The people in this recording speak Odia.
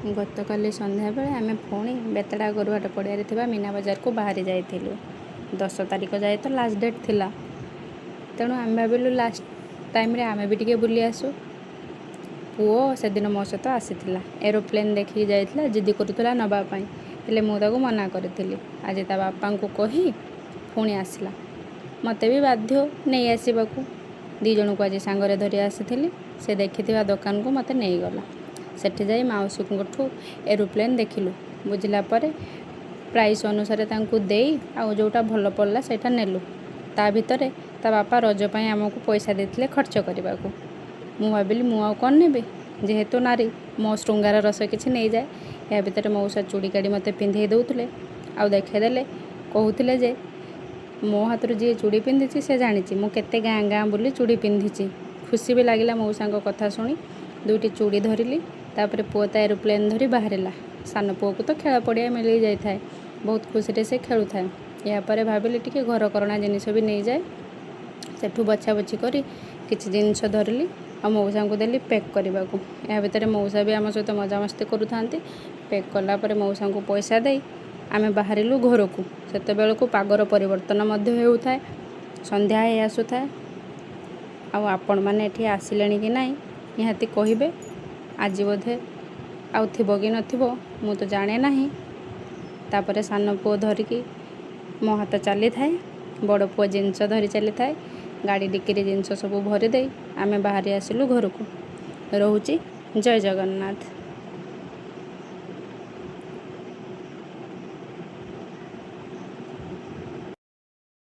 ଗତକାଲି ସନ୍ଧ୍ୟାବେଳେ ଆମେ ପୁଣି ବେତଡ଼ା ଗୋରୁହାଟ ପଡ଼ିଆରେ ଥିବା ମୀନା ବଜାରକୁ ବାହାରି ଯାଇଥିଲୁ। 10 ତାରିଖ ଯାଏ ତ ଲାଷ୍ଟ ଡେଟ୍ ଥିଲା, ତେଣୁ ଆମେ ଭାବିଲୁ ଲାଷ୍ଟ ଟାଇମ୍ରେ ଆମେ ବି ଟିକେ ବୁଲି ଆସୁ। ପୁଅ ସେଦିନ ମୋ ସହିତ ଆସିଥିଲା, ଏରୋପ୍ଲେନ୍ ଦେଖିକି ଯାଇଥିଲା, ଜିଦି କରୁଥିଲା ନେବା ପାଇଁ, ହେଲେ ମୁଁ ତାକୁ ମନା କରିଥିଲି। ଆଜି ତା ବାପାଙ୍କୁ କହି ପୁଣି ଆସିଲା, ମୋତେ ବି ବାଧ୍ୟ ନେଇ ଆସିବାକୁ। 2 ଜଣଙ୍କୁ ଆଜି ସାଙ୍ଗରେ ଧରି ଆସିଥିଲି। ସେ ଦେଖିଥିବା ଦୋକାନକୁ ମୋତେ ନେଇଗଲା। ସେଠି ଯାଇ ମାଉସୀଙ୍କଠୁ ଏରୋପ୍ଲେନ୍ ଦେଖିଲୁ। ବୁଝିଲା ପରେ ପ୍ରାଇସ୍ ଅନୁସାରେ ତାଙ୍କୁ ଦେଇ ଆଉ ଯେଉଁଟା ଭଲ ପଡ଼ିଲା ସେଇଟା ନେଲୁ। ତା ଭିତରେ ତା ବାପା ରଜ ପାଇଁ ଆମକୁ ପଇସା ଦେଇଥିଲେ ଖର୍ଚ୍ଚ କରିବାକୁ। ମୁଁ ଭାବିଲି ମୁଁ ଆଉ କ'ଣ ନେବି, ଯେହେତୁ ନାରୀ ମୋ ଶୃଙ୍ଗାର ରସ କିଛି ନେଇଯାଏ। ଏହା ଭିତରେ ମଉସା ଚୁଡ଼ି କାଢ଼ି ମୋତେ ପିନ୍ଧେଇ ଦେଉଥିଲେ, ଆଉ ଦେଖେଇଦେଲେ, କହୁଥିଲେ ଯେ ମୋ ହାତରୁ ଯିଏ ଚୁଡ଼ି ପିନ୍ଧିଛି ସେ ଜାଣିଛି ମୁଁ କେତେ ଗାଁ ଗାଁ ବୁଲି ଚୁଡ଼ି ପିନ୍ଧିଛି। ଖୁସି ବି ଲାଗିଲା ମଉସାଙ୍କ କଥା ଶୁଣି। 2ଟି ଚୁଡ଼ି ଧରିଲି। ତାପରେ ପୁଅ ତା ଏରୋପ୍ଲେନ୍ ଧରି ବାହାରିଲା। ସାନ ପୁଅକୁ ତ ଖେଳ ପଡ଼ିଆ ମିଳି ଯାଇଥାଏ, ବହୁତ ଖୁସିରେ ସେ ଖେଳୁଥାଏ। ଏହାପରେ ଭାବିଲି ଟିକେ ଘରକରଣା ଜିନିଷ ବି ନେଇଯାଏ। ସେଠୁ ବଛାବଛି କରି କିଛି ଜିନିଷ ଧରିଲି ଆଉ ମଉସାଙ୍କୁ ଦେଲି ପ୍ୟାକ୍ କରିବାକୁ। ଏହା ଭିତରେ ମଉସା ବି ଆମ ସହିତ ମଜାମସ୍ତି କରୁଥାନ୍ତି। ପ୍ୟାକ୍ କଲା ପରେ ମଉସାଙ୍କୁ ପଇସା ଦେଇ ଆମେ ବାହାରିଲୁ ଘରକୁ। ସେତେବେଳକୁ ପାଗର ପରିବର୍ତ୍ତନ ମଧ୍ୟ ହେଉଥାଏ, ସନ୍ଧ୍ୟା ହେଇ ଆସୁଥାଏ। ଆଉ ଆପଣମାନେ ଏଠି ଆସିଲେଣି କି ନାହିଁ ନିହାତି କହିବେ। ଆଜି ବୋଧେ ଆଉ ଥିବ କି ନଥିବ ମୁଁ ତ ଜାଣେ ନାହିଁ। ତାପରେ ସାନ ପୁଅ ଧରିକି ମୋ ହାତ ଚାଲିଥାଏ, ବଡ଼ ପୁଅ ଜିନିଷ ଧରି ଚାଲିଥାଏ। ଗାଡ଼ି ଡିକିରେ ଜିନିଷ ସବୁ ଭରି ଦେଇ ଆମେ ବାହାରି ଆସିଲୁ ଘରକୁ। ରହୁଛି। ଜୟ ଜଗନ୍ନାଥ।